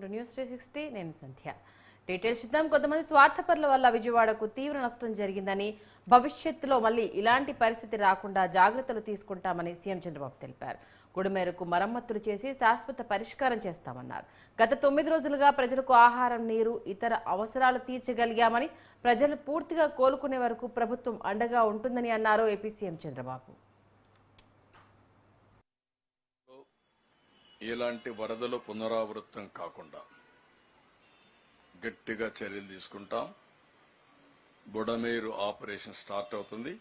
To news 360. నేను సంధ్య. Details చూద్దాం. కొంతమంది స్వార్థపరుల వల్ల విజయవాడకు తీవ్ర నష్టం జరిగిందని, భవిష్యత్తులో మళ్లీ ఇలాంటి పరిస్థితి రాకుండా జాగ్రత్తలు తీసుకుంటామని సీఎం చంద్రబాబు తెలిపారు. గుడిమేరకు మరమ్మతులు చేసి శాశ్వత పరిష్కారం చేస్తామన్నారు. గత 9 రోజులుగా ప్రజలకు ఆహారం, నీరు, ఇతర అవసరాలు తీర్చగలిగామని, ప్రజలు పూర్తిగా కోలుకునే వరకు ప్రభుత్వం అండగా ఉంటుందని అన్నారు ఏపీ సీఎం చంద్రబాబు. ఇలాంటి వరదలు పునరావృతం కాకుండా గట్టిగా చర్యలు తీసుకుంటాం. బుడమేరు ఆపరేషన్ స్టార్ట్ అవుతుంది.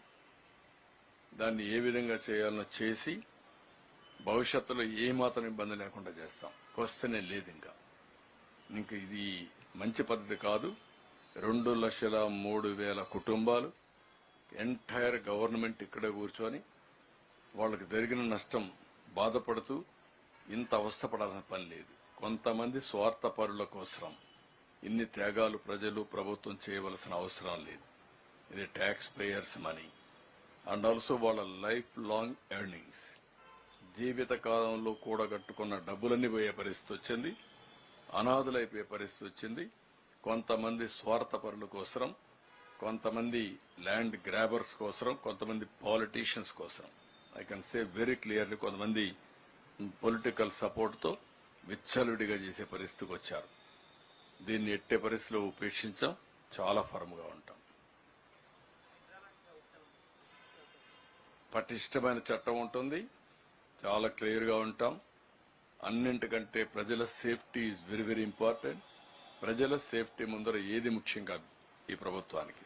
దాన్ని ఏ విధంగా చేయాలనో చేసి భవిష్యత్తులో ఏమాత్రం ఇబ్బంది లేకుండా చేస్తాం. క్వశ్చనే లేదు. ఇంకా ఇది మంచి పద్ధతి కాదు. 2,03,000 కుటుంబాలు, ఎంటైర్ గవర్నమెంట్ ఇక్కడే కూర్చొని వాళ్ళకి జరిగిన నష్టం బాధపడుతూ ఇంత అవస్థపడాల్సిన పని లేదు. కొంతమంది స్వార్థపరుల కోసం ఇన్ని త్యాగాలు ప్రజలు ప్రభుత్వం చేయవలసిన అవసరం లేదు. ఇది tax payers money and also వాళ్ళ లైఫ్ లాంగ్ ఎర్నింగ్స్, జీవిత కాలంలో కూడగట్టుకున్న డబ్బులన్నీ పోయే పరిస్థితి వచ్చింది. అనాథులైపోయే పరిస్థితి వచ్చింది. కొంతమంది స్వార్థపరుల కోసం, కొంతమంది ల్యాండ్ గ్రాబర్స్ కోసం, కొంతమంది పాలిటీషియన్స్ కోసం. I can say very clearly, కొంతమంది పొలిటికల్ సపోర్ట్ తో విచ్చలవిడిగా చేసే పరిస్థితికి వచ్చారు. దీన్ని ఎట్టే పరిస్థితిలో ఉపేక్షించాం. చాలా ఫర్మ్ గా ఉంటాం. పటిష్టమైన చట్టం ఉంటుంది. చాలా క్లియర్ గా ఉంటాం. అన్నింటికంటే ప్రజల safety is very very important. ప్రజల సేఫ్టీ ముందర ఏది ముఖ్యం కాదు ఈ ప్రభుత్వానికి.